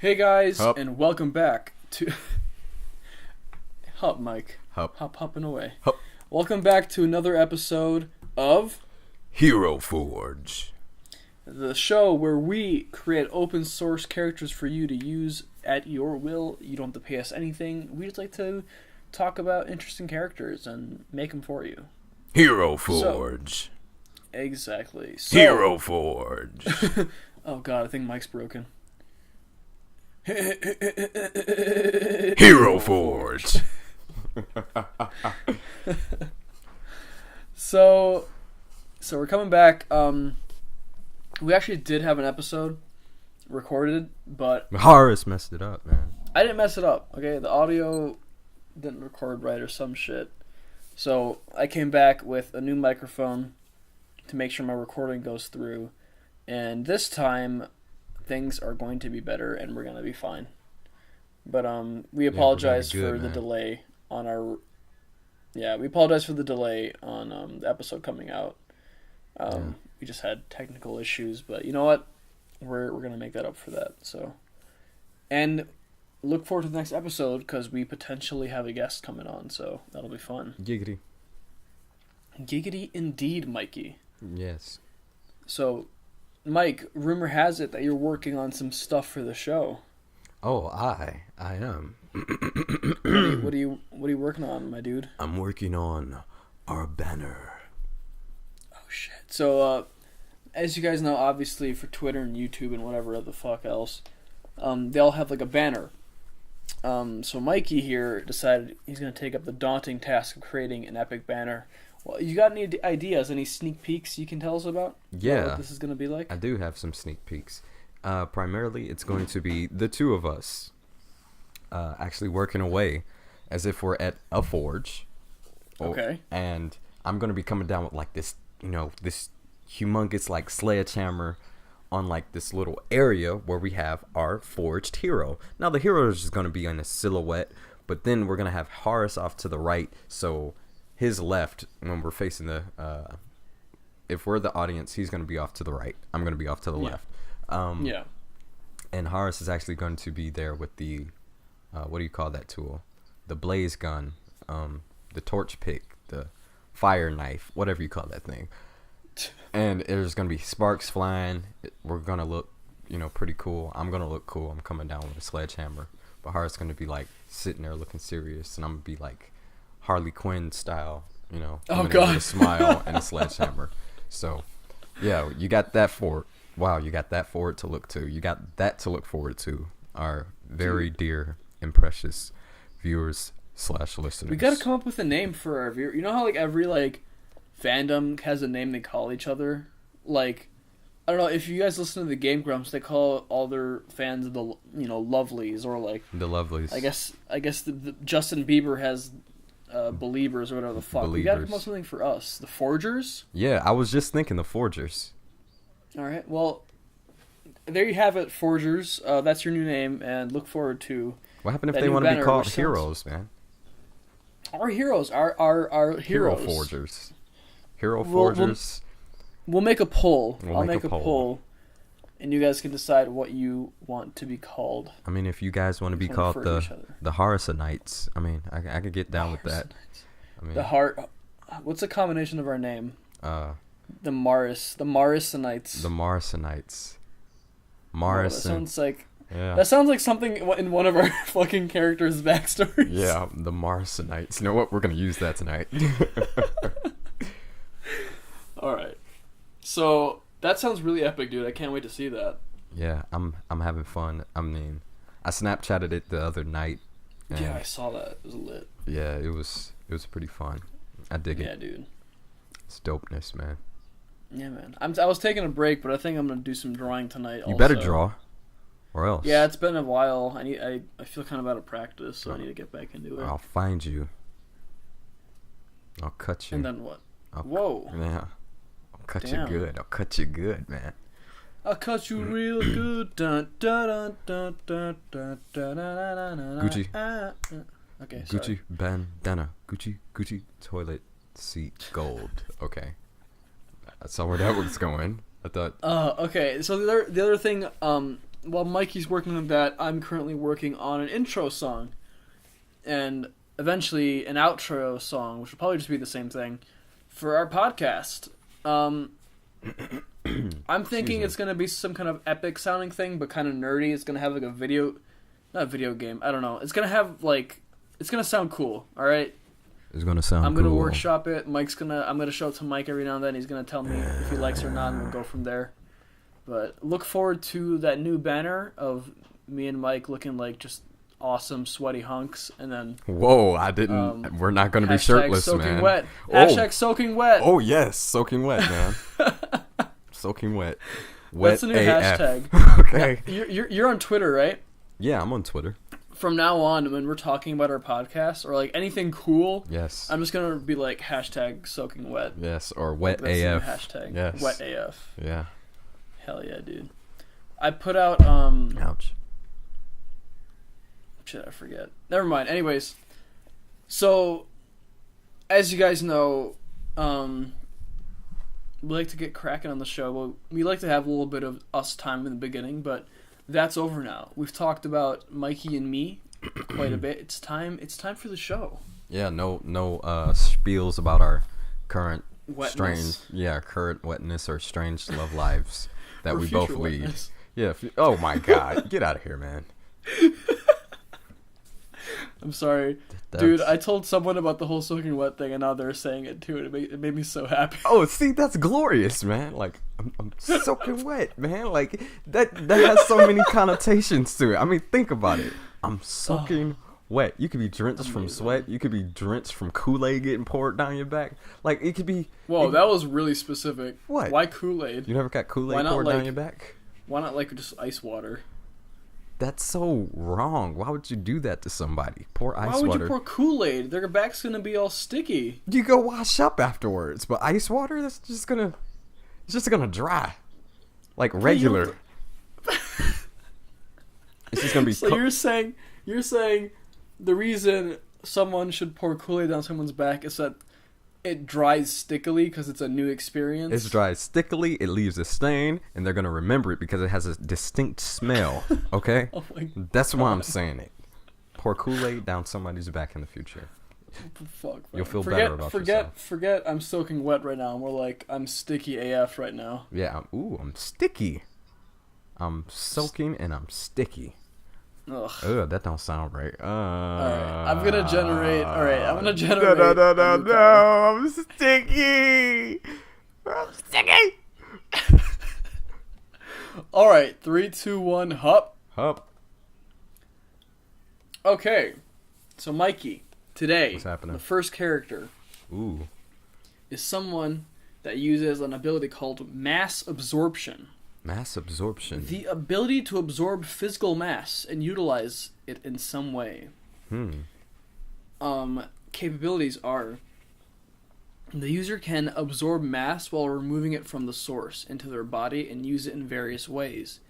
Hey guys, Hup. and welcome back to Hup, Mike. Hup. Hupping away. Hup. Welcome back to another episode of Hero Forge. the show where we create open source characters for you to use at your will. You don't have to pay us anything. We just like to talk about interesting characters and make them for you. Hero Forge. Exactly. So, Hero Forge. Oh god, I think Mike's broken. Hero Forge. So we're coming back. We actually did have an episode recorded, but Haaris messed it up, man. I didn't mess it up. Okay, the audio didn't record right or some shit. So I came back with a new microphone to make sure my recording goes through, and this time things are going to be better and we're gonna be fine. But we apologize for the delay on our. Yeah, we apologize for the delay on the episode coming out. We just had technical issues, but you know what? We're gonna make that up for that. So, and look forward to the next episode because we potentially have a guest coming on, so that'll be fun. Giggity. Giggity indeed, Mikey. Yes. So, Mike, rumor has it that you're working on some stuff for the show. Oh, I am. What are you working on, my dude? I'm working on our banner. Oh shit. So, as you guys know, obviously for Twitter and YouTube and whatever the fuck else, they all have like a banner. So Mikey here decided he's gonna take up the daunting task of creating an epic banner. Well, you got any ideas? Any sneak peeks you can tell us about? Yeah. What this is gonna be like? I do have some sneak peeks. Primarily, it's going to be the two of us actually working away as if we're at a forge. Okay. And I'm going to be coming down with like this, this humongous like sledgehammer on like this little area where we have our forged hero. Now, the hero is just going to be in a silhouette, but then we're going to have Haaris off to the right. So his left, when we're facing the, if we're the audience, he's going to be off to the right. I'm going to be off to the left. Yeah. And Haaris is actually going to be there with the, what do you call that tool? The blaze gun, the torch pick, the fire knife, whatever you call that thing. And there's going to be sparks flying. We're going to look, pretty cool. I'm going to look cool. I'm coming down with a sledgehammer. But Haaris is going to be like sitting there looking serious. And I'm going to be like Harley Quinn style, Oh, God. with a smile and a sledgehammer. So, yeah, you got that for Wow, you got that forward to look to. You got that to look forward to, our very dear and precious viewers / listeners. We gotta come up with a name for our viewer. You know how like every like fandom has a name they call each other? Like, I don't know, if you guys listen to the Game Grumps, they call all their fans the lovelies, or like the lovelies. I guess the Justin Bieber has believers or whatever the fuck. We gotta come up with something for us. The Forgers? Yeah, I was just thinking the Forgers. All right, well, there you have it, Forgers. That's your new name, and look forward to. What happened if they want to be called heroes, man? Our heroes, our heroes. Hero Forgers. Hero Forgers. We'll make a poll. I'll make a poll, and you guys can decide what you want to be called. I mean, if you guys want to be called the Haarisonites, I mean, I could get down with that. I mean, what's the combination of our name? The Marisonites. The Marisonites. That sounds like something in one of our fucking characters' backstories. Yeah, the Marisonites. You know what? We're gonna use that tonight. All right. So that sounds really epic, dude. I can't wait to see that. Yeah, I'm having fun. I mean, I Snapchatted it the other night. Yeah, I saw that. It was lit. Yeah, it was pretty fun. I dig it. Yeah, dude. It's dopeness, man. Yeah, man. I was taking a break, but I think I'm gonna do some drawing tonight. You better draw, or else. Yeah, it's been a while. I feel kind of out of practice, so I need to get back into it. I'll find you. I'll cut you. And then what? Whoa. Yeah. I'll cut you good. I'll cut you good, man. I'll cut you real good. Dun, dun, dun, dun, dun, dun, dun, Gucci. Okay, Gucci sorry. bandana. Gucci toilet seat gold. Okay. I saw where that was going. I thought. Okay. So the other thing, while Mikey's working on that, I'm currently working on an intro song. And eventually an outro song, which will probably just be the same thing, for our podcast. I'm thinking it's going to be some kind of epic sounding thing, but kind of nerdy. It's going to have like not a video game, I don't know. It's going to have like, it's going to sound cool, alright? It's going to sound cool. I'm going to workshop it. I'm going to show it to Mike every now and then. He's going to tell me if he likes it or not, and we'll go from there. But look forward to that new banner of me and Mike looking like just awesome sweaty hunks, and then whoa, I didn't. We're not going to be shirtless, soaking man. Wet. Hashtag soaking wet. Oh yes, soaking wet, man. Soaking wet. Wet That's a new AF. hashtag. Okay. Yeah, you're on Twitter, right? Yeah, I'm on Twitter. From now on, when we're talking about our podcast or like anything cool, yes, I'm just gonna be like hashtag soaking wet. Yes, or wet That's AF. Hashtag yes. wet AF. Yeah. Hell yeah, dude. I put out Ouch. Shit, I forget. Never mind. Anyways, so as you guys know, we like to get cracking on the show. Well, we like to have a little bit of us time in the beginning, but that's over now. We've talked about Mikey and me quite a bit. It's time for the show. Yeah, no spiels about our current Wetness. current wetness or strange love lives that Or we both future lead. wetness. Yeah. Oh my God, get out of here, man. I'm sorry. Dude, I told someone about the whole soaking wet thing, and now they're saying it too, and it made me so happy. Oh, see, that's glorious, man. Like, I'm soaking wet, man. Like, that has so many connotations to it. I mean, think about it. I'm soaking wet. You could be drenched from sweat. You could be drenched from Kool-Aid getting poured down your back. Like, it could be... Whoa, that was really specific. What? Why Kool-Aid? You never got Kool-Aid poured down your back? Why not, like, just ice water? That's so wrong. Why would you do that to somebody? Pour ice water. Why would you pour Kool-Aid? Their back's gonna be all sticky. You go wash up afterwards, but ice water, it's just gonna dry, like regular. It's just gonna be. So you're saying the reason someone should pour Kool-Aid down someone's back is that it dries stickily because it's a new experience? It dries stickily, it leaves a stain, and they're going to remember it because it has a distinct smell, okay? Oh my God. That's why I'm saying it. Pour Kool-Aid down somebody's back in the future. Fuck, you'll feel better about yourself. Forget I'm soaking wet right now. More like I'm sticky AF right now. Yeah, I'm sticky. I'm soaking and I'm sticky. Ugh. That don't sound right. Alright, I'm gonna generate. No, I'm sticky. I'm sticky. Alright, 3, 2, 1, hup. Hup. Okay, so Mikey, today, what's happening? The first character is someone that uses an ability called mass absorption. Mass absorption. The ability to absorb physical mass and utilize it in some way. Capabilities are: the user can absorb mass while removing it from the source into their body and use it in various ways,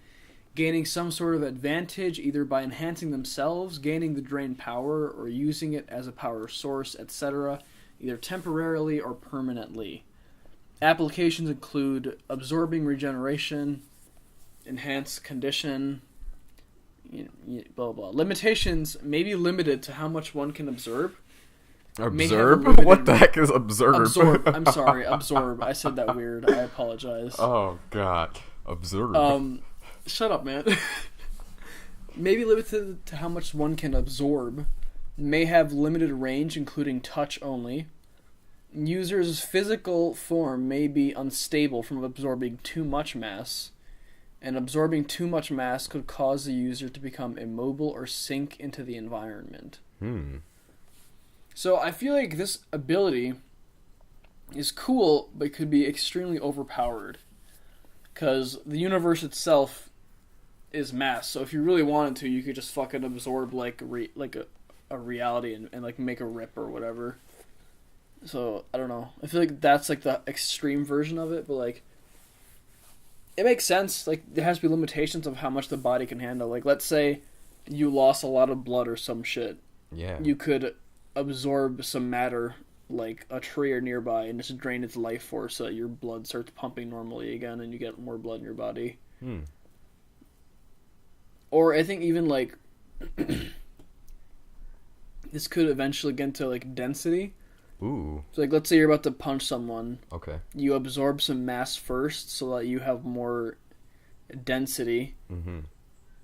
gaining some sort of advantage either by enhancing themselves, gaining the drained power, or using it as a power source, etc., either temporarily or permanently. Applications include absorbing regeneration, enhanced condition, blah, blah. Limitations may be limited to how much one can absorb. Absorb? What the heck is absorb? Absorb. I'm sorry, absorb. I said that weird. I apologize. Oh, God. Absorb. Shut up, man. May be limited to how much one can absorb. May have limited range, including touch only. User's physical form may be unstable from absorbing too much mass, and absorbing too much mass could cause the user to become immobile or sink into the environment. So I feel like this ability is cool, but could be extremely overpowered, because the universe itself is mass. So if you really wanted to, you could just fucking absorb like a reality and like make a rip or whatever. So, I don't know. I feel like that's, like, the extreme version of it, but, like, it makes sense. Like, there has to be limitations of how much the body can handle. Like, let's say you lost a lot of blood or some shit. Yeah. You could absorb some matter, like a tree or nearby, and just drain its life force so that your blood starts pumping normally again and you get more blood in your body. Or I think even like this could eventually get into like density. Ooh. So like let's say you're about to punch someone. Okay. You absorb some mass first so that you have more density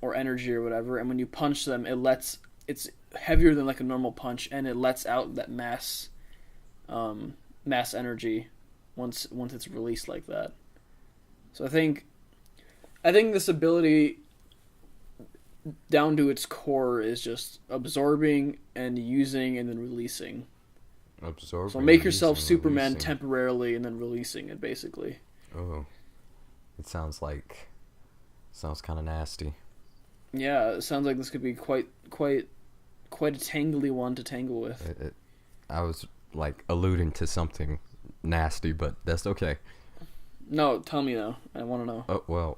or energy or whatever, and when you punch them it's heavier than like a normal punch, and it lets out that mass energy once it's released like that. So I think this ability down to its core is just absorbing and using and then releasing. Absorbing. So make yourself Superman temporarily and then releasing it, basically. Oh. It sounds kind of nasty. Yeah, it sounds like this could be quite a tangly one to tangle with. I was like alluding to something nasty, but that's okay. No, tell me though. I want to know. Oh, well,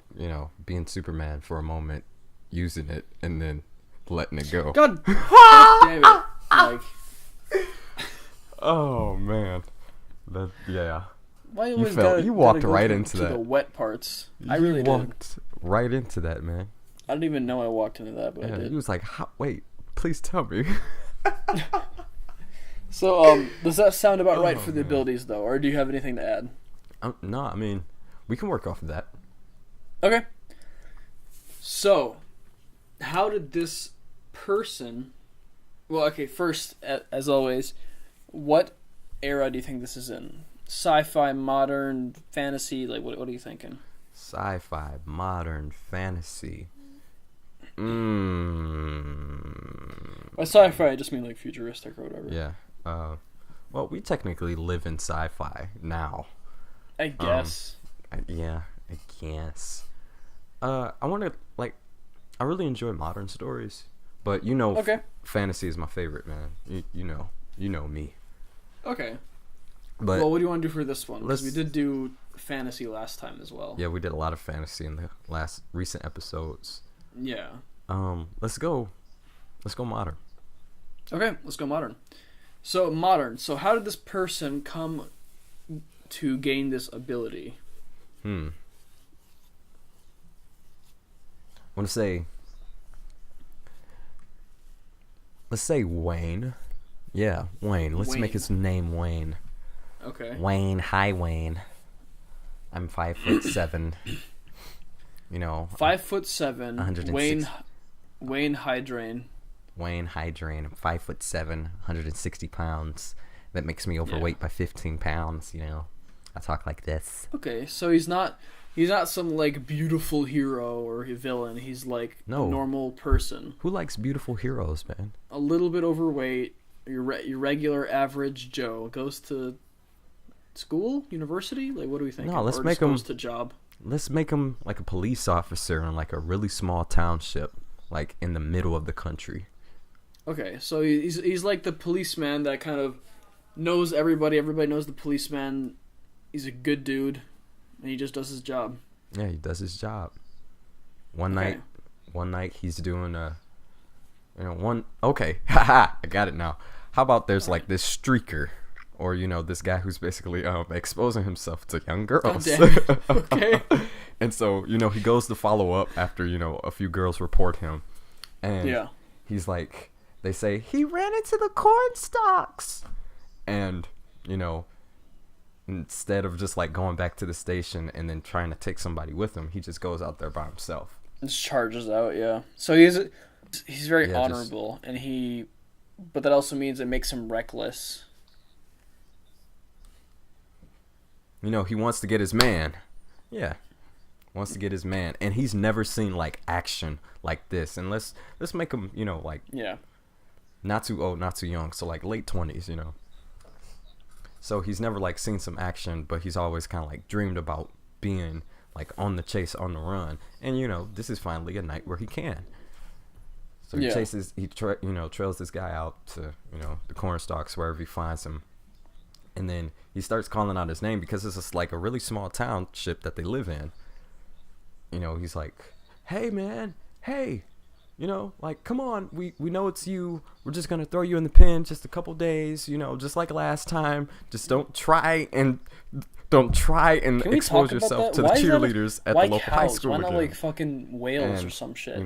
being Superman for a moment, using it, and then letting it go. God damn it! Like, oh man, yeah. Why you walked right into that. The wet parts. I You really walked right into that, man. I didn't even know I walked into that, but I did. He was like, "Wait, please tell me." So, does that sound about right for the abilities, though, or do you have anything to add? No, I mean, we can work off of that. Okay. So, how did this person... Well, okay, first, as always, what era do you think this is in? Sci-fi, modern, fantasy? Like, what are you thinking? Sci-fi, modern, fantasy. By sci-fi, I just mean, like, futuristic or whatever. Yeah. Well, we technically live in sci-fi now. I guess. I guess. I want to, like, I really enjoy modern stories, but okay. Fantasy is my favorite, man. You know me. Okay. But well, what do you want to do for this one? Because we did do fantasy last time as well. Yeah, we did a lot of fantasy in the recent episodes. Yeah. Let's go modern. Okay, let's go modern. So modern. So how did this person come to gain this ability? I want to say, let's say Wayne. Yeah, Wayne. Let's make his name Wayne. Okay. Wayne. Hi, Wayne. I'm 5'7". 5'7". 106. Wayne Hydrain. Wayne Hydrain. I'm 5'7", 160 pounds. That makes me overweight by 15 pounds. I talk like this. Okay, so he's not some like beautiful hero or villain. He's like a normal person. Who likes beautiful heroes, man? A little bit overweight. Your regular average Joe goes to school, university. Like, what do we think? No, let's or make him goes to job. Let's make him like a police officer in like a really small township, like in the middle of the country. Okay, so he's like the policeman that kind of knows everybody. Everybody knows the policeman. He's a good dude, and he just does his job. Yeah, he does his job. One night he's doing okay, haha, I got it now. How about there's like this streaker, or this guy who's basically exposing himself to young girls. Okay. And so he goes to follow up after a few girls report him, and he's like, they say he ran into the corn stalks, and instead of just like going back to the station and then trying to take somebody with him, he just goes out there by himself. Just charges out, yeah. So he's very honorable, but that also means it makes him reckless. He wants to get his man. Yeah. Wants to get his man. And he's never seen like action like this. And let's make him, like not too old, not too young. So like late 20s, So he's never like seen some action, but he's always kind of like dreamed about being like on the chase, on the run. And this is finally a night where he can. So he trails this guy out to, the corn stalks, wherever he finds him. And then he starts calling out his name because this is like a really small township that they live in. He's like, hey man, hey, like, come on, we know it's you. We're just going to throw you in the pen just a couple days, just like last time. Just don't try and expose yourself to the cheerleaders at the local high school. Why not like fucking whales or some shit?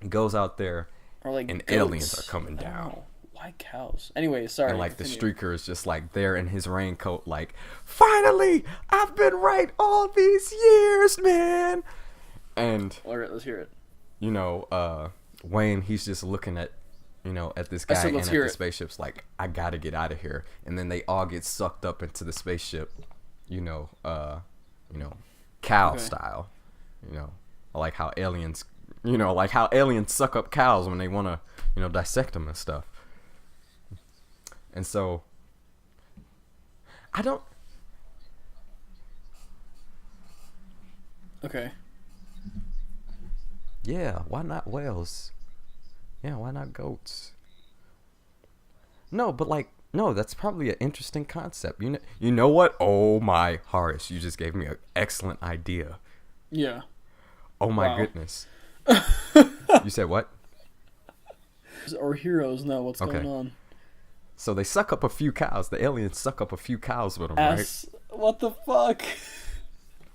goes out there, Or like and goats. aliens are coming down. Oh, why cows? Anyway, sorry. And like continue. the streaker is just like there in his raincoat, like, finally, I've been right all these years, man. And All right, let's hear it. you know, Wayne, he's just looking at, you know, at this guy and at the spaceship's like, I gotta get out of here. And then they all get sucked up into the spaceship, cow style. Like how aliens suck up cows when they want to, dissect them and stuff. And so, I don't. Okay. Yeah, why not whales? Yeah, why not goats? No, but no, that's probably an interesting concept. You know what? Oh my, Haaris, you just gave me an excellent idea. Yeah. Oh my goodness. You said what? Our heroes know what's going on. So they suck up a few cows. The aliens suck up a few cows with them, right? What the fuck?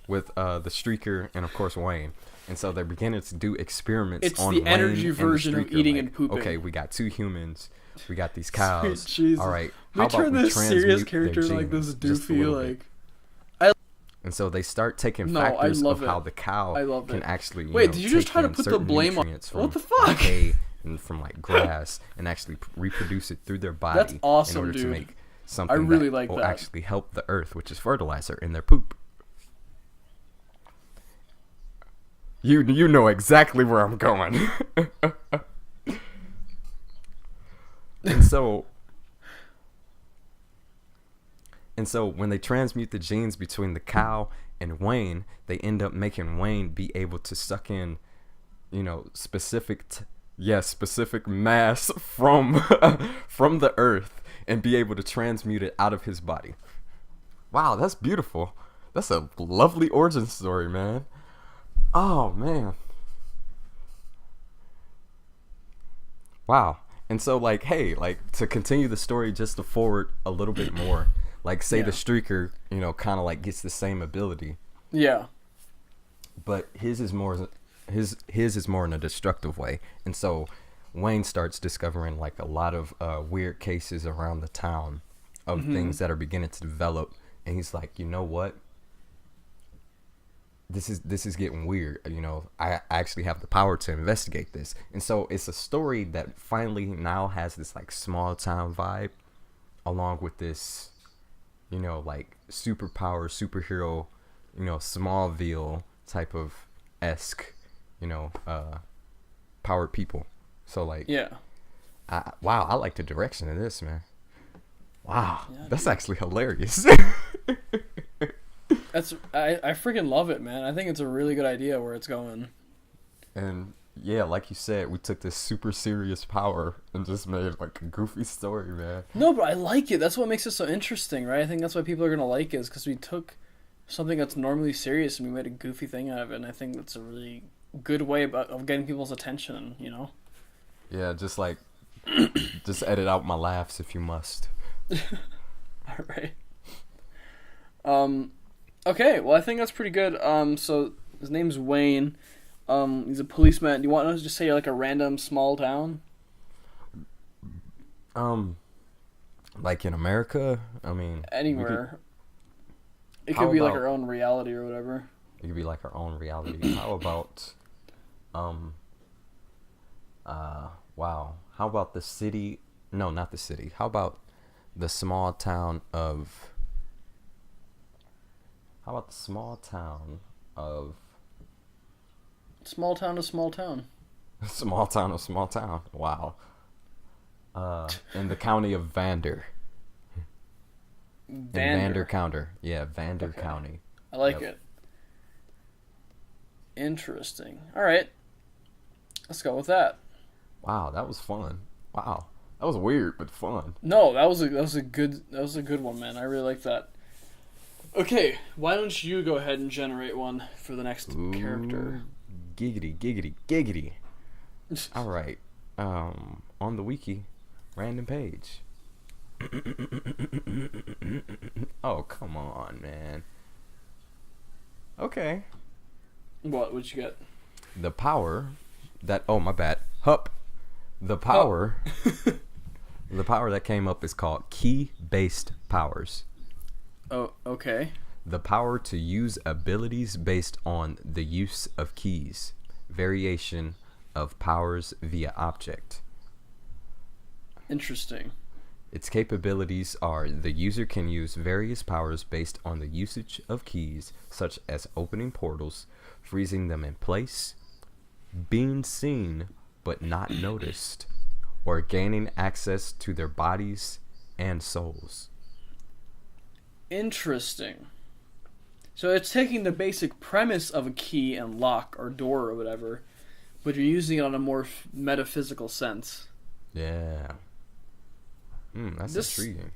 With the streaker and of course Wayne. And so they're beginning to do experiments on Wayne. It's the energy version of eating and pooping. Okay, we got 2 humans. We got these cows. Jesus. All right. How about we this serious character like this doofy like. And so they start taking factors of how the cow can actually. Wait, did you just try to put the blame on? What the fuck? Hay and from like grass and actually reproduce it through their body. That's awesome, in order dude. to make something I really that like will that. actually help the earth, which is fertilizer in their poop. You know exactly where I'm going. And so when they transmute the genes between the cow and Wayne, they end up making Wayne be able to suck in, specific mass from from the earth and be able to transmute it out of his body. Wow, that's beautiful. That's a lovely origin story, man. Oh, man. Wow. And so, to continue the story just to forward a little bit more, the streaker, kind of gets the same ability. Yeah. But his is more in a destructive way. And so Wayne starts discovering a lot of weird cases around the town of things that are beginning to develop. And he's like, you know what? This is getting weird. I actually have the power to investigate this. And so it's a story that finally now has this small town vibe, along with this, superpower, superhero, Smallville type of esque, powered people. So yeah. Wow, I like the direction of this, man. Wow, yeah, that's actually hilarious. I freaking love it, man. I think it's a really good idea where it's going. And yeah, like you said, we took this super serious power and just made a goofy story, man. No, but I like it. That's what makes it so interesting, right? I think that's why people are gonna like it, is because we took something that's normally serious and we made a goofy thing out of it. And I think that's a really good way of getting people's attention. Yeah, just just edit out my laughs if you must. All right. Okay, well, I think that's pretty good. So his name's Wayne. He's a policeman. Do you want to just say a random small town? In America? I mean, anywhere. It could be our own reality or whatever. It could be our own reality. How about, wow. How about the city? No, not the city. How about the small town of... How about the small town of... Small town of small town. Small town of small town. Wow. In the county of Vander. Vander County. Yeah, Vander County. I like it. Interesting. All right. Let's go with that. Wow, that was fun. Wow. That was weird, but fun. No, that was a good one, man. I really like that. Okay, why don't you go ahead and generate one for the next character? Giggity. All right. On the wiki, random page. Oh, come on, man. Okay. What'd you get? The power Oh, my bad. Hup. The power. The power that came up is called key-based powers. Oh, okay. The power to use abilities based on the use of keys. Variation of powers via object. Interesting. Its capabilities are the user can use various powers based on the usage of keys, such as opening portals, freezing them in place, being seen but not noticed, or gaining access to their bodies and souls. Interesting. So it's taking the basic premise of a key and lock or door or whatever, but you're using it on a more metaphysical sense. Yeah. That's intriguing.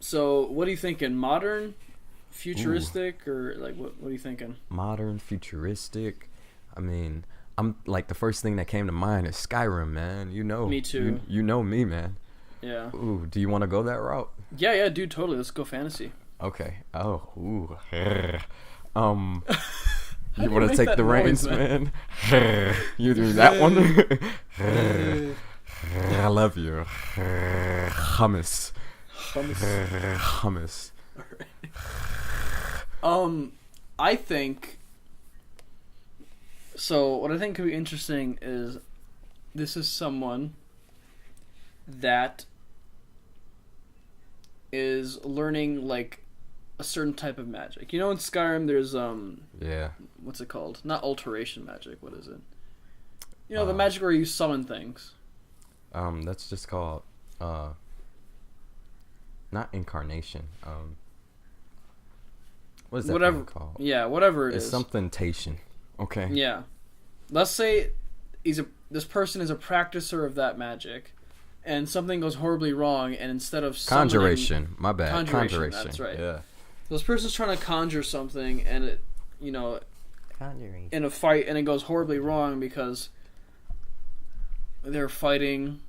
So, what are you thinking? Modern, futuristic, or like what are you thinking? Modern, futuristic. I mean, I'm like the first thing that came to mind is Skyrim, man. You know. Me too. You know me, man. Yeah. Ooh, do you want to go that route? Yeah, dude, totally. Let's go fantasy. Okay. Oh, ooh. You want to take the reins, man? You do that one? I love you. Hummus. Hummus. I think. So what I think could be interesting is, this is someone that is learning like a certain type of magic. You know, in Skyrim, there's yeah. What's it called? Not alteration magic. What is it? You know, the magic where you summon things. That's just called not incarnation. What is that whatever called? Yeah, whatever it is. It's something-tation. Okay. Yeah. Let's say this person is a practicer of that magic, and something goes horribly wrong, and instead of summoning... Conjuration. My bad. Conjuration. That's right. Yeah. This person's trying to conjure something, and it, you know, in a fight, and it goes horribly wrong because they're fighting.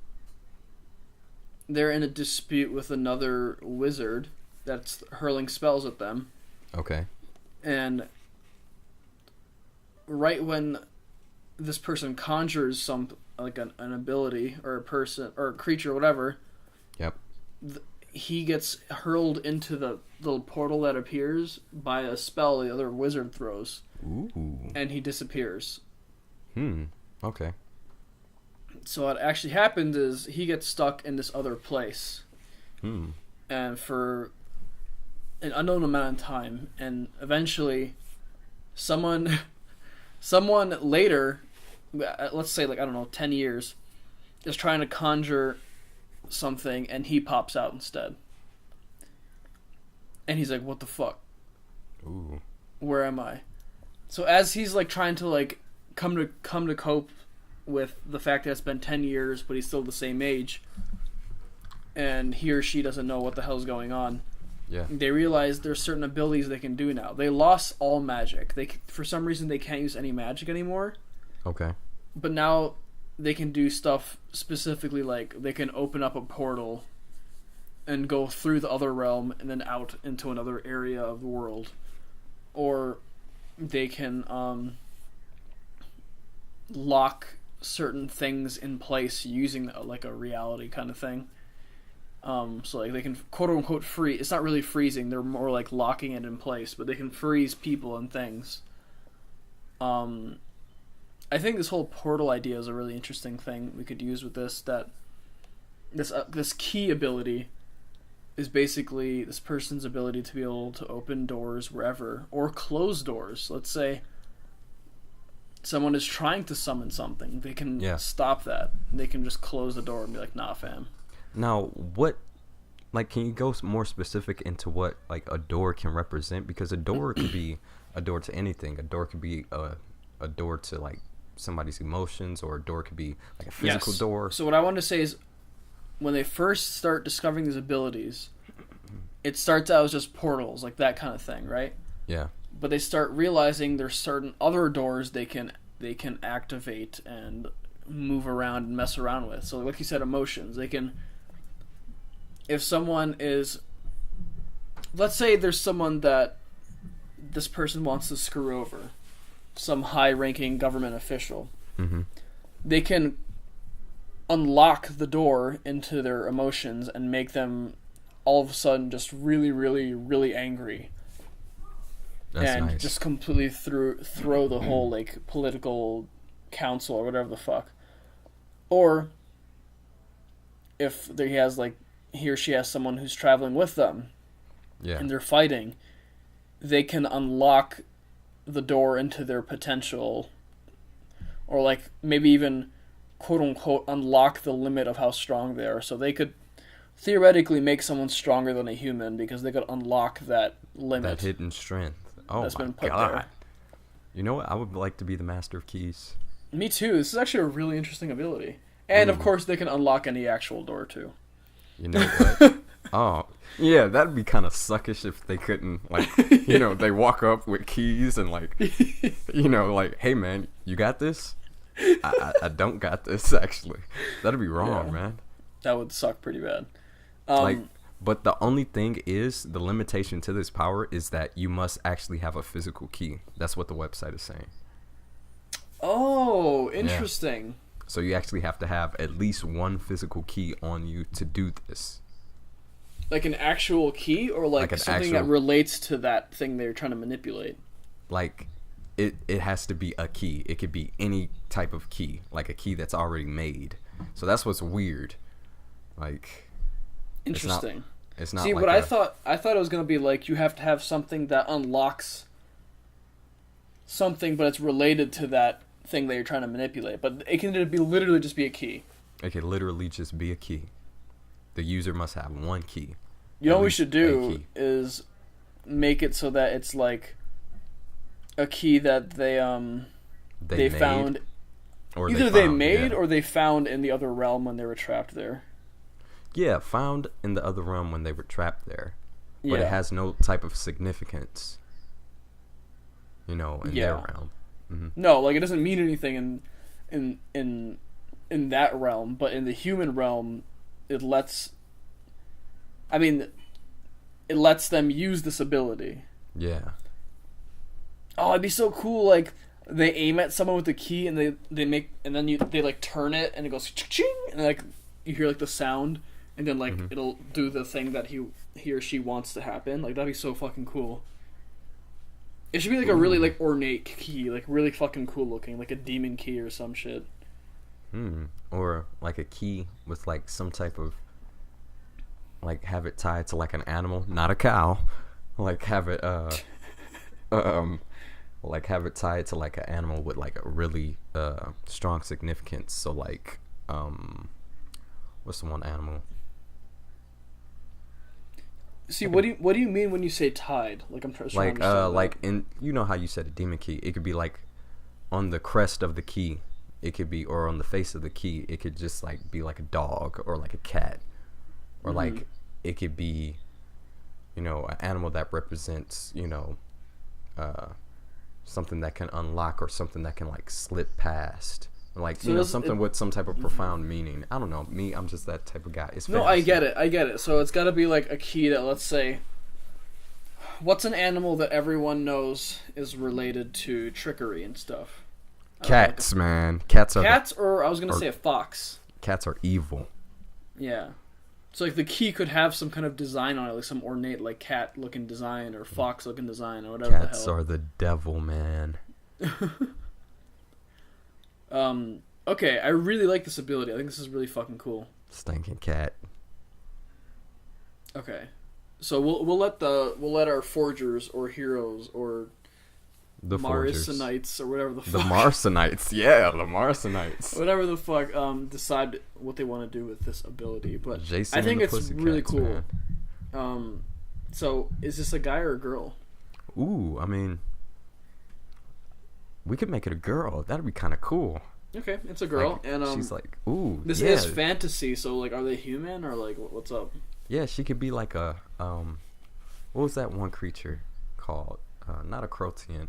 They're in a dispute with another wizard that's hurling spells at them. Okay. And right when this person conjures some, like an ability or a person or a creature or whatever, yep, he gets hurled into the little portal that appears by a spell the other wizard throws. Ooh. And he disappears. Okay. So what actually happens is he gets stuck in this other place. And for an unknown amount of time, and eventually someone later, let's say, like, I don't know, 10 years, is trying to conjure something, and he pops out instead. And he's like, what the fuck? Ooh. Where am I? So as he's like trying to like come to cope with the fact that it's been 10 years, but he's still the same age, and he or she doesn't know what the hell's going on. Yeah. They realize there's certain abilities they can do now. They lost all magic. For some reason they can't use any magic anymore. Okay. But now they can do stuff specifically, like they can open up a portal and go through the other realm and then out into another area of the world. Or they can lock certain things in place using like a reality kind of thing. So like they can quote unquote freeze. It's not really freezing. They're more like locking it in place, but they can freeze people and things. I think this whole portal idea is a really interesting thing we could use with this. That this key ability is basically this person's ability to be able to open doors wherever or close doors. Let's say someone is trying to summon something, they can stop that. They can just close the door and be like, "Nah, fam." Now, what, like, can you go more specific into what, like, a door can represent? Because a door could be a door to anything. A door could be a door to, like, somebody's emotions, or a door could be, like, a physical door. So what I wanted to say is, when they first start discovering these abilities, it starts out as just portals, like that kind of thing, right? Yeah. But they start realizing there's certain other doors they can activate and move around and mess around with. So like you said, emotions. They can... If someone is... Let's say there's someone that this person wants to screw over some high-ranking government official, they can unlock the door into their emotions and make them all of a sudden just really, really, really angry. That's and nice. Just completely throw the whole like political council or whatever the fuck. Or if he or she has someone who's traveling with them, and they're fighting, they can unlock the door into their potential, or like maybe even quote unquote unlock the limit of how strong they are. So they could theoretically make someone stronger than a human because they could unlock that limit. That hidden strength. Oh that's my been put god. there. You know what? I would like to be the master of keys. Me too. This is actually a really interesting ability. And of course they can unlock any actual door too. You know what? Oh, yeah, that'd be kind of suckish if they couldn't, like, you know, they walk up with keys and, like, you know, like, hey, man, you got this? I don't got this, actually. That'd be wrong, man. That would suck pretty bad. But the only thing is, the limitation to this power is that you must actually have a physical key. That's what the website is saying. Oh, interesting. Yeah. So you actually have to have at least one physical key on you to do this. Like an actual key, or like something that relates to that thing they're trying to manipulate? Like, it has to be a key. It could be any type of key, like a key that's already made. So that's what's weird. Like, interesting. It's not. See, like what I thought it was gonna be like you have to have something that unlocks something, but it's related to that thing that you're trying to manipulate. But it can literally just be a key. It could literally just be a key. The user must have one key. You know what we should do is make it so that it's like a key that they found, or either they made or they found in the other realm when they were trapped there. Yeah, found in the other realm when they were trapped there, but it has no type of significance. You know, in their realm. Mm-hmm. No, like it doesn't mean anything in that realm, but in the human realm, it lets them use this ability. Yeah. Oh, it'd be so cool. Like they aim at someone with the key, and they like turn it, and it goes ching, and like you hear like the sound, and then like it'll do the thing that he or she wants to happen. Like that'd be so fucking cool. It should be like a really like ornate key, like really fucking cool looking, like a demon key or some shit. Or like a key with like some type of, like have it tied to like an animal, not a cow. Like have it like have it tied to like an animal with like a really strong significance. So like what's the one animal? See, what do you mean when you say tied? Like I'm trying to understand like in, you know how you said a demon key, it could be like on the crest of the key, it could be, or on the face of the key, it could just like be like a dog or like a cat, or like it could be, you know, an animal that represents, you know, something that can unlock or something that can like slip past. Like, so you know, something with some type of profound meaning. I don't know. Me, I'm just that type of guy. It's fantasy. No, I get it. So it's got to be like a key that, let's say, what's an animal that everyone knows is related to trickery and stuff? Cats, man. Or I was going to say a fox. Cats are evil. Yeah. So like the key could have some kind of design on it, like some ornate like cat-looking design or fox-looking design or whatever Cats the hell. are the devil, man. Okay, I really like this ability. I think this is really fucking cool. Stinking cat. Okay, so we'll let our forgers or heroes or the Marcionites or whatever the fuck. The Marcionites, yeah, the Marcionites. Whatever the fuck, decide what they want to do with this ability. But Jason I think it's really Cats, cool. Man. So is this a guy or a girl? Ooh, I mean, we could make it a girl. That'd be kind of cool. Okay, it's a girl, like, and she's like, ooh, this is fantasy. So like, are they human or like, what's up? Yeah, she could be like a what was that one creature called? Not a Croatian.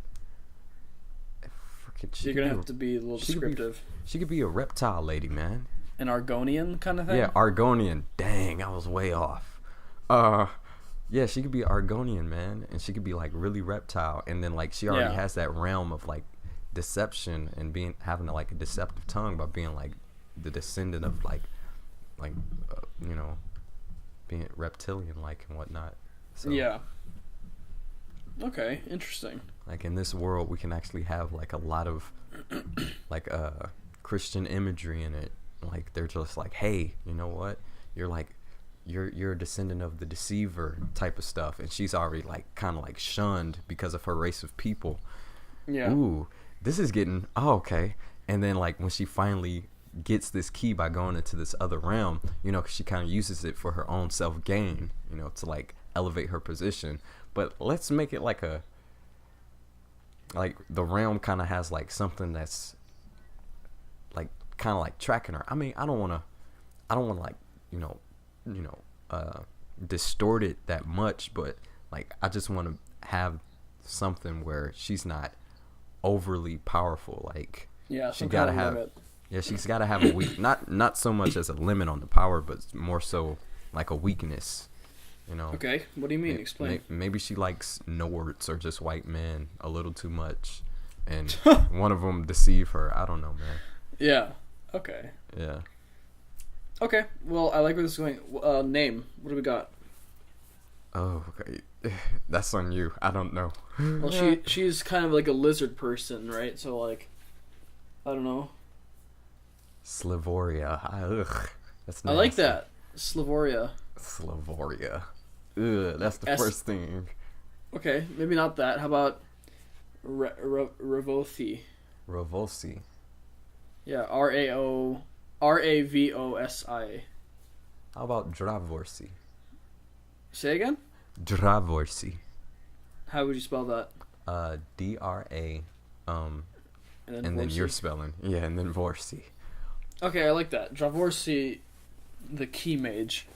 You're gonna have to be a little descriptive. She could be a reptile lady, man. An Argonian kind of thing. Yeah, Argonian. Dang, I was way off. Yeah, she could be Argonian, man, and she could be like really reptile, and then like she already has that realm of like deception and having like a deceptive tongue by being like the descendant of like you know, being reptilian like and whatnot. So, yeah. Okay, interesting. Like in this world, we can actually have like a lot of like Christian imagery in it. Like they're just like, hey, you know what? You're a descendant of the deceiver type of stuff, and she's already like kind of like shunned because of her race of people. Yeah. Ooh, this is getting okay. And then like when she finally gets this key by going into this other realm, you know, 'cause she kind of uses it for her own self gain, you know, to like elevate her position. But let's make it like the realm kind of has like something that's like kind of like tracking her. I mean, I don't want to like, you know, distort it that much, but like I just want to have something where she's not overly powerful. Like she gotta have, she's gotta have a weak, not so much as a limit on the power, but more so like a weakness. You know. Okay, what do you mean? Explain. Maybe she likes Nords or just white men a little too much, and one of them deceive her. I don't know, man. Yeah. Okay. Yeah. Okay. Well, I like where this is going. Name. What do we got? Oh, okay. That's on you. I don't know. Well, she's kind of like a lizard person, right? So like, I don't know. Slavoria. Ugh. That's nasty. I like that. Slavoria. Ugh, that's the first thing. Okay, maybe not that. How about Ravosi? Ravosi. Yeah, Ravosi. How about Dravorsi? Say again? Dravorsi. How would you spell that? D-R-A, and then then your spelling. Yeah, and then Vorsi. Okay, I like that. Dravorsi, the key mage.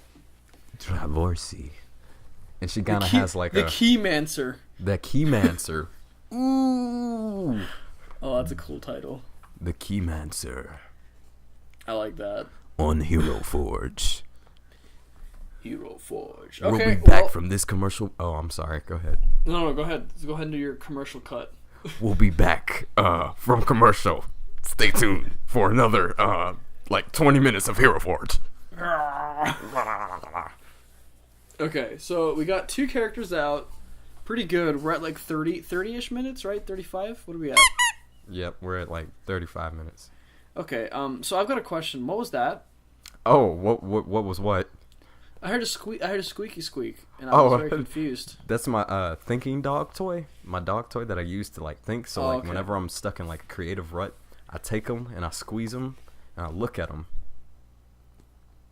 Dravorsi. And she kind of has like the Keymancer. The Keymancer. Ooh. Oh, that's a cool title. The Keymancer. I like that. On Hero Forge. Hero Forge. Okay, we'll be back from this commercial. Oh, I'm sorry. Go ahead. No, go ahead. Go ahead and do your commercial cut. We'll be back from commercial. Stay tuned for another like 20 minutes of Hero Forge. Okay, so we got 2 characters out. Pretty good. We're at like 30-ish minutes, right? 35? What are we at? Yep, we're at like 35 minutes. Okay, so I've got a question. What was that? Oh, what was what? I heard a squeaky squeak, and I was very confused. That's my thinking dog toy. My dog toy that I use to like think. So like okay. Whenever I'm stuck in like a creative rut, I take them and I squeeze them and I look at them.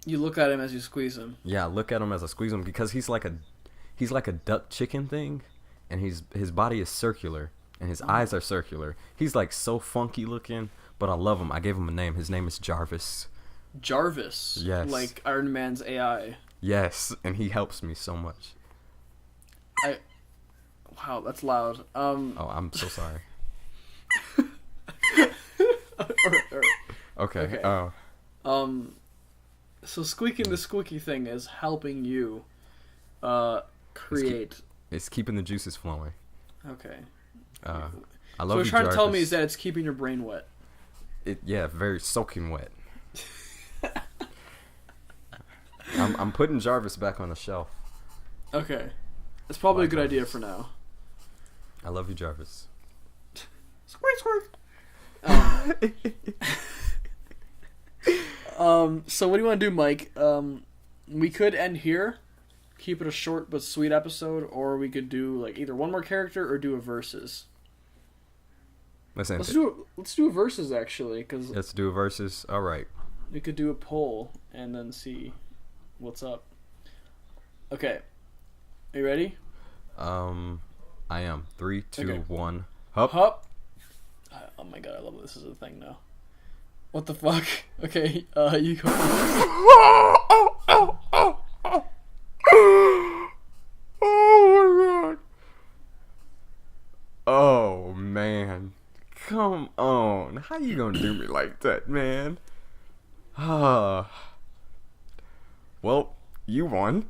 You look at him as you squeeze him. Yeah, I look at him as I squeeze him because he's like a duck chicken thing, and his body is circular and his eyes are circular. He's like so funky looking, but I love him. I gave him a name. His name is Jarvis. Jarvis. Yes. Like Iron Man's AI. Yes, and he helps me so much. Wow, that's loud. Oh, I'm so sorry. Okay. So squeaking the squeaky thing is helping you create. It's keeping the juices flowing. Okay. I love so what you're trying to tell me is that it's keeping your brain wet. Very soaking wet. I'm putting Jarvis back on the shelf. Okay. That's probably a good idea for now. I love you, Jarvis. Squeak, squeak. So what do you want to do, Mike? We could end here, keep it a short but sweet episode, or we could do like either one more character or do a versus. Let's do a versus actually, because let's do a versus. All right. We could do a poll and then see what's up. Okay. Are you ready? I am. 3, 2, Okay. 1. Hup. Hup. Oh my god, I love this as a thing now. What the fuck? Okay, you go. Oh my god. Oh man. Come on. How you gonna do me like that, man? Well, you won.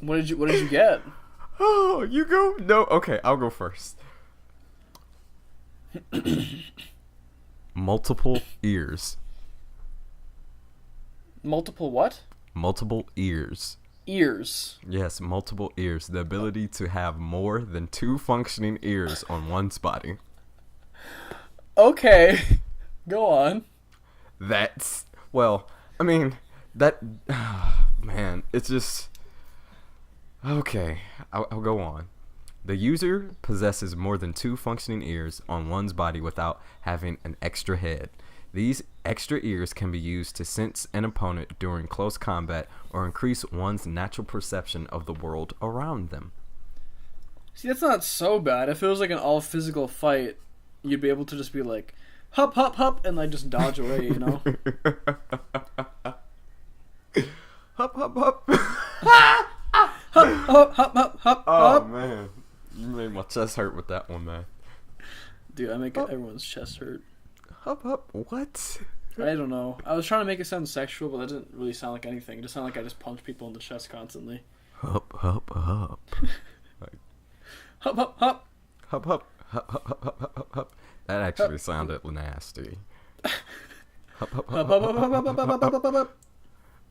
What did you get? Oh, you go? No, okay, I'll go first. Multiple ears. Multiple what? Multiple ears. Ears. Yes, multiple ears. The ability to have more than 2 functioning ears on one's body. Okay. Go on. That's, well, I mean, that, man, it's just, okay, I'll go on. The user possesses more than 2 functioning ears on one's body without having an extra head. These extra ears can be used to sense an opponent during close combat or increase one's natural perception of the world around them. See, that's not so bad. If it was like an all physical fight, you'd be able to just be like, hup, hup, hup, and like just dodge away, you know? Hup, hup, hup. Hup, hup, hup, hup, hup. Oh, man. You made my chest hurt with that one, man. Dude, I make everyone's chest hurt. Hup, hup, what? I don't know. I was trying to make it sound sexual, but that didn't really sound like anything. It just sounded like I just punch people in the chest constantly. Hup, hup, hup. Hup, hup, hup. Hup, hup, hup, hup, hup, hup, hup, hup. That actually sounded nasty. Hup, hup, hup, hup, hup, hup, hup, hup, hup, hup.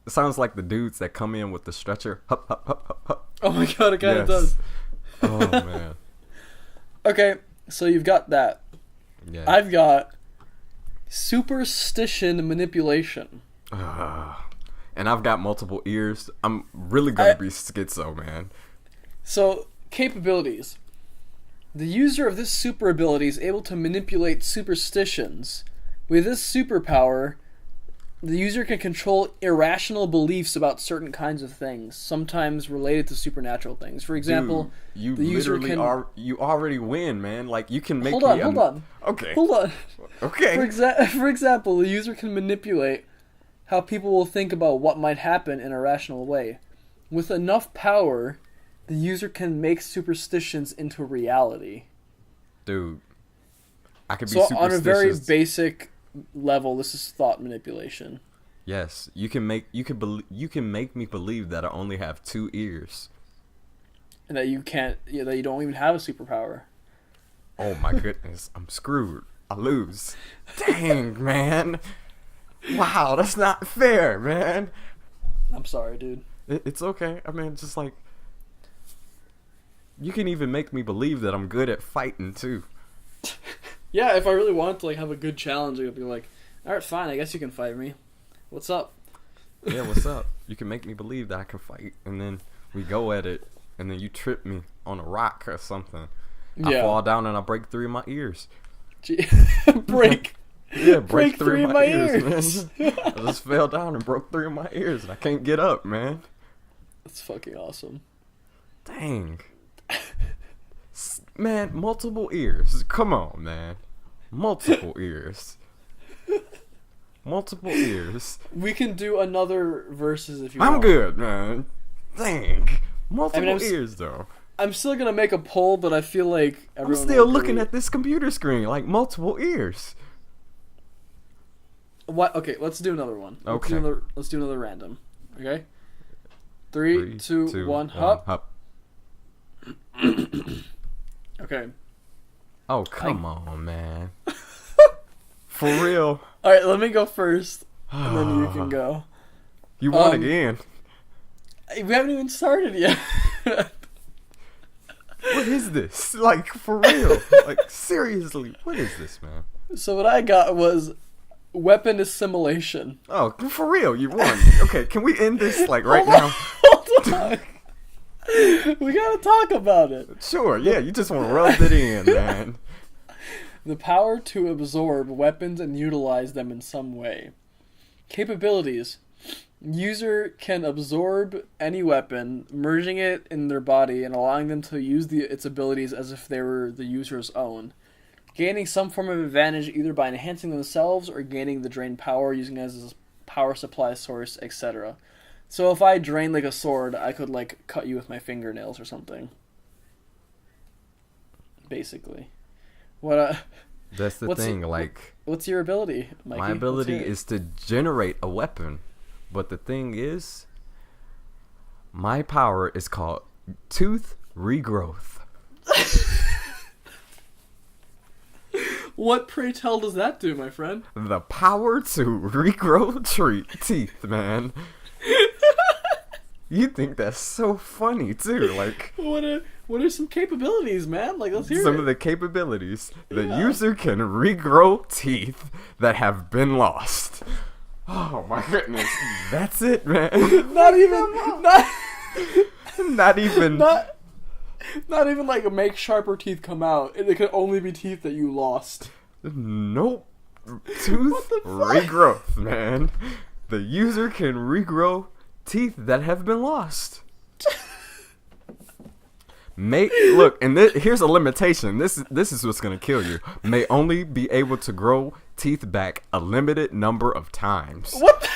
It sounds like the dudes that come in with the stretcher. Hup, hup, hup, hup, hup. Oh my god, it kind of does. Oh, man. Okay, so you've got that. Yeah. I've got superstition manipulation. And I've got multiple ears. I'm really going to be schizo, man. So, capabilities. The user of this super ability is able to manipulate superstitions. With this superpower, the user can control irrational beliefs about certain kinds of things, sometimes related to supernatural things. For example, dude, the user can... you already win, man. Like, you can make Hold on. Okay. Hold on. Okay. For example, the user can manipulate how people will think about what might happen in a rational way. With enough power, the user can make superstitions into reality. Dude, I could be so superstitious. On a very basic level, this is thought manipulation. Yes, you can make me believe that I only have 2 ears, and that you don't even have a superpower. Oh my goodness, I'm screwed. I lose. Dang, man. Wow, that's not fair, man. I'm sorry, dude. It's okay. I mean, just like, you can even make me believe that I'm good at fighting too. Yeah, if I really wanted to like have a good challenge, I'd be like, all right, fine, I guess you can fight me. What's up? Yeah, what's up? You can make me believe that I can fight, and then we go at it, and then you trip me on a rock or something. I fall down and I break 3 of my ears. break 3 of my ears, man. I just fell down and broke 3 of my ears, and I can't get up, man. That's fucking awesome. Dang. Man, multiple ears. Come on, man. Multiple ears. Multiple ears. We can do another versus if you want. I'm good, man. Dang. Multiple ears, though. I'm still going to make a poll, but I feel like I'm still looking at this computer screen like multiple ears. What? Okay, let's do another one. Okay. Let's do another random. Okay? 3, 2, 1, hop. Okay. Oh, come on, man. For real. Alright, let me go first, and then you can go. You won again. We haven't even started yet. What is this? Like, for real. Like, seriously, what is this, man? So what I got was weapon assimilation. Oh, for real, you won. Okay, can we end this, like, right now? Hold on. We gotta talk about it. Sure, yeah, you just want to rub it in, man. The power to absorb weapons and utilize them in some way. Capabilities. User can absorb any weapon, merging it in their body and allowing them to use its abilities as if they were the user's own. Gaining some form of advantage either by enhancing themselves or gaining the drained power, using it as a power supply source, etc. So if I drain like a sword, I could like cut you with my fingernails or something. Basically. That's the thing, like... What's your ability, Mikey? My ability is to generate a weapon. But the thing is, My power is called tooth regrowth. What, pray tell, does that do, my friend? The power to regrow teeth, man. You think that's so funny too? Like, what are some capabilities, man? Like, let's hear some it. of the capabilities. The user can regrow teeth that have been lost. Oh my goodness, that's it, man. Not even not even like make sharper teeth come out. It could only be teeth that you lost. Nope. Tooth regrowth, man. The user can regrow teeth that have been lost. Look, and here's a limitation. This is what's gonna kill you. May only be able to grow teeth back a limited number of times. What?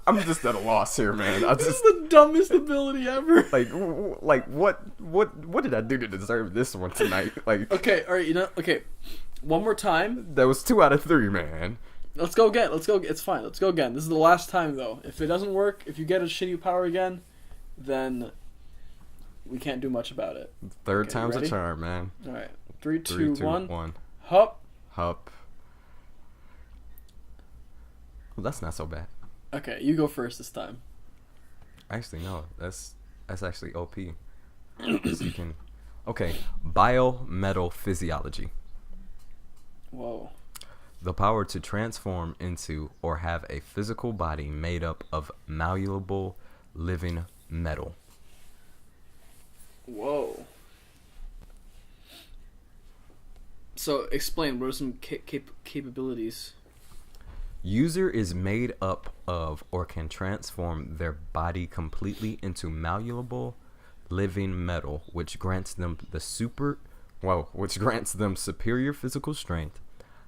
I'm just at a loss here, man. This is the dumbest ability ever. Like what did I do to deserve this one tonight? Like, okay, all right, okay, one more time. That was 2 out of 3, man. Let's go again. It's fine. Let's go again. This is the last time, though. If it doesn't work, if you get a shitty power again, then we can't do much about it. Third time's a charm, man. All right, 3, 2, 1. Hup. Well, that's not so bad. Okay, you go first this time. Actually, no. That's actually OP. So you can. Okay, biometal physiology. Whoa. The power to transform into or have a physical body made up of malleable living metal. Whoa. So, explain, what are some capabilities? User is made up of or can transform their body completely into malleable living metal, which grants them superior physical strength,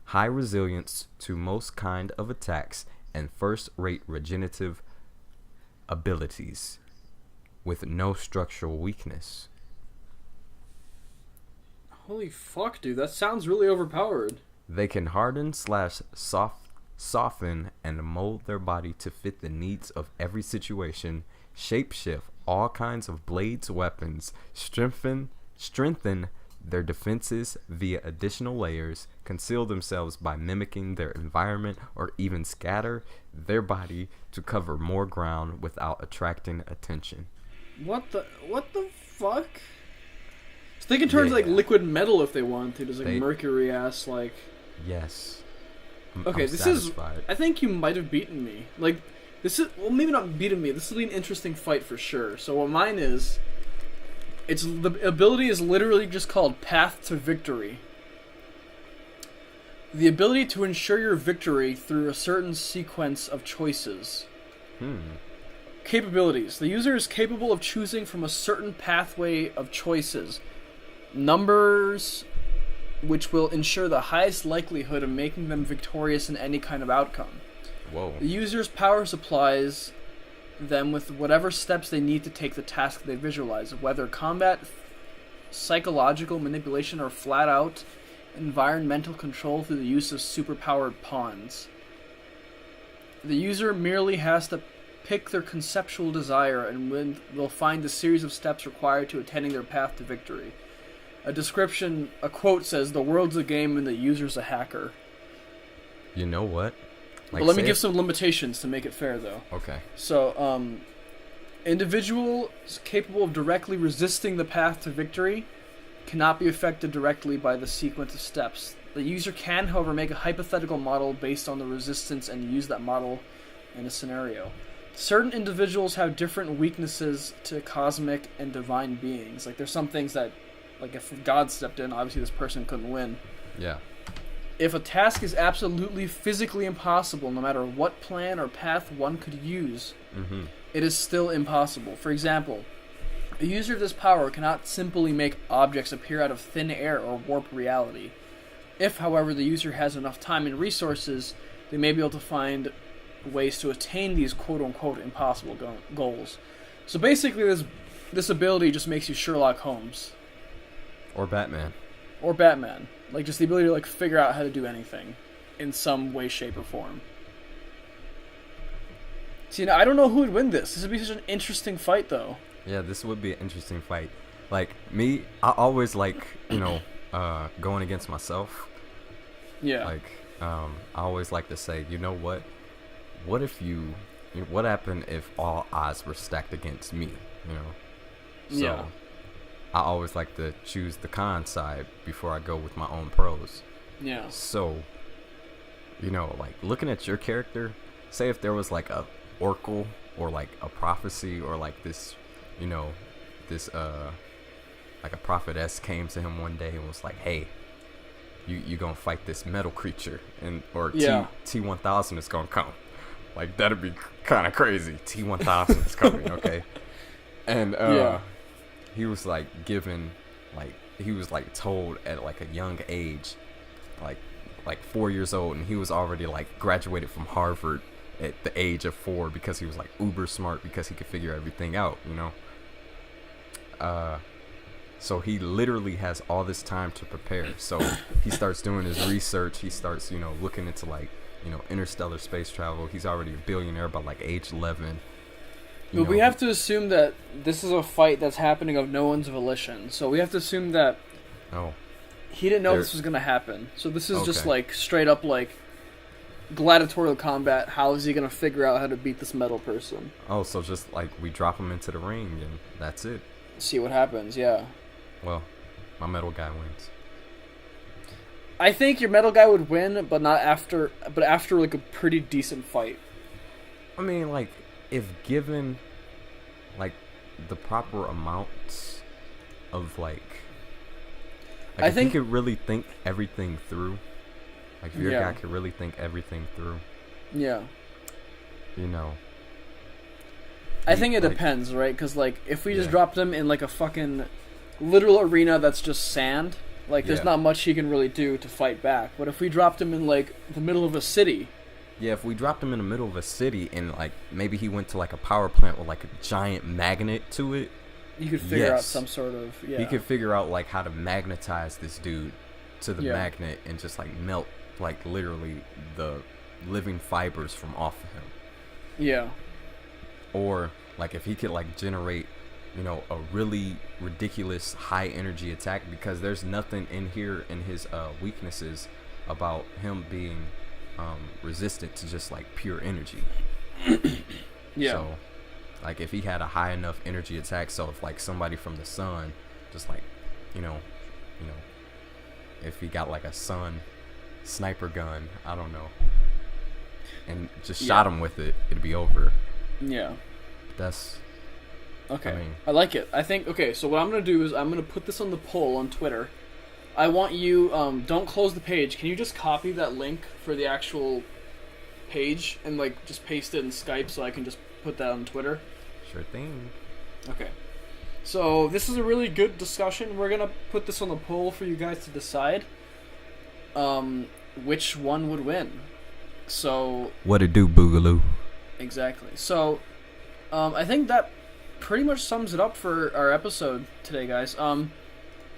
high resilience to most kind of attacks, and first-rate regenerative abilities with no structural weakness. Holy fuck, dude, that sounds really overpowered. They can harden / soften and mold their body to fit the needs of every situation, shapeshift all kinds of blades, weapons, strengthen their defenses via additional layers, conceal themselves by mimicking their environment, or even scatter their body to cover more ground without attracting attention. What the fuck? So they can turn to like liquid metal if they want to. Just like mercury ass like. Yes. Okay, I'm satisfied. I think you might have beaten me. Like, this is, well, maybe not beaten me. This will be an interesting fight for sure. So what mine is, the ability is literally just called Path to Victory. The ability to ensure your victory through a certain sequence of choices. Capabilities. The user is capable of choosing from a certain pathway of choices. Numbers which will ensure the highest likelihood of making them victorious in any kind of outcome. Whoa. The user's power supplies them with whatever steps they need to take the task they visualize, whether combat, psychological manipulation, or flat-out environmental control through the use of superpowered pawns. The user merely has to pick their conceptual desire and will find the series of steps required to attaining their path to victory. A quote says, "The world's a game and the user's a hacker." You know what? But let me give some limitations to make it fair, though. Okay. So, individuals capable of directly resisting the path to victory cannot be affected directly by the sequence of steps. The user can, however, make a hypothetical model based on the resistance and use that model in a scenario. Certain individuals have different weaknesses to cosmic and divine beings. Like, there's some things that, like, if God stepped in, obviously this person couldn't win. Yeah. If a task is absolutely physically impossible, no matter what plan or path one could use, it is still impossible. For example, a user of this power cannot simply make objects appear out of thin air or warp reality. If, however, the user has enough time and resources, they may be able to find ways to attain these quote-unquote impossible goals. So basically, this ability just makes you Sherlock Holmes. Or Batman. Like, just the ability to, like, figure out how to do anything in some way, shape, or form. See, now, I don't know who would win this. This would be such an interesting fight, though. Yeah, this would be an interesting fight. Like, me, I always like, going against myself. Yeah. Like, I always like to say, you know what? What if what happened if all odds were stacked against me, So, yeah. I always like to choose the con side before I go with my own pros. Yeah. So, like, looking at your character, say if there was, like, a oracle or, like, a prophecy or, like, this, like a prophetess came to him one day and was like, hey, you gonna fight this metal creature, or T-1000 is gonna come. Like, that'd be kind of crazy. T-1000 is coming, okay? And he was like given, like, he was like told at like a young age, like 4 years old, and he was already like graduated from Harvard at the age of 4 because he was like uber smart because he could figure everything out, So he literally has all this time to prepare. So he starts doing his research. He starts, looking into like, interstellar space travel. He's already a billionaire by like age 11. But we have to assume that this is a fight that's happening of no one's volition. So we have to assume that he didn't know this was going to happen. So this is just like straight up like gladiatorial combat. How is he going to figure out how to beat this metal person? Oh, so just like we drop him into the ring and that's it. See what happens, yeah. Well, my metal guy wins. I think your metal guy would win, but after like a pretty decent fight. I mean, like, if given like the proper amounts of like I think he could really think everything through. Like, if your guy could really think everything through. Yeah. I think it depends, right? Because, like, if we just dropped him in, like, a fucking literal arena that's just sand, like, there's not much he can really do to fight back. But if we dropped him in, like, the middle of a city... Yeah, if we dropped him in the middle of a city and, like, maybe he went to, like, a power plant with, like, a giant magnet to it... You could figure out some sort of... He could figure out, like, how to magnetize this dude to the magnet and just, like, melt, like, literally the living fibers from off of him. Yeah. Or, like, if he could, like, generate, a really ridiculous high energy attack, because there's nothing in here in his weaknesses about him being resistant to just, like, pure energy. Yeah. So, like, if he had a high enough energy attack, so if, like, somebody from the sun just, like, if he got, like, a sun sniper gun, I don't know, and just shot him with it, it'd be over. Yeah. That's... Okay. I like it. I think... Okay, so what I'm going to do is I'm going to put this on the poll on Twitter. I want you... don't close the page. Can you just copy that link for the actual page and, like, just paste it in Skype so I can just put that on Twitter? Sure thing. Okay. So, this is a really good discussion. We're going to put this on the poll for you guys to decide which one would win. So... What it do, Boogaloo? Exactly. So, I think that pretty much sums it up for our episode today, guys.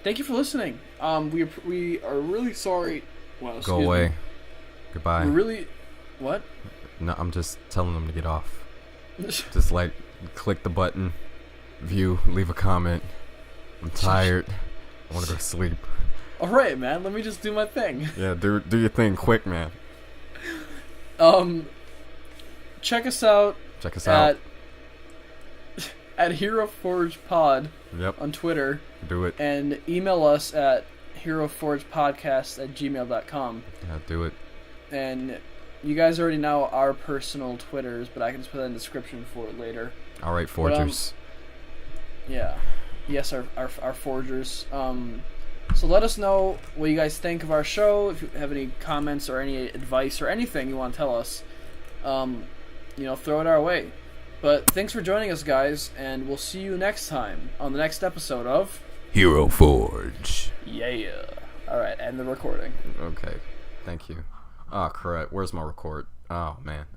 Thank you for listening. We are really sorry. Well, go away. Me. Goodbye. We're really... What? No, I'm just telling them to get off. Just, like, click the button, view, leave a comment. I'm tired. I want to go to sleep. Alright, man. Let me just do my thing. Yeah, do your thing quick, man. Check us out. At heroforgepod on Twitter. Do it. And email us at heroforgepodcast@gmail.com. Yeah, do it. And you guys already know our personal Twitters, but I can just put that in the description for it later. All right, forgers. Yeah. Yes, our forgers. So let us know what you guys think of our show. If you have any comments or any advice or anything you want to tell us, throw it our way. But thanks for joining us, guys, and we'll see you next time on the next episode of Hero Forge. Yeah. All right, end the recording. Okay. Thank you. Oh, crap. Where's my record? Oh, man.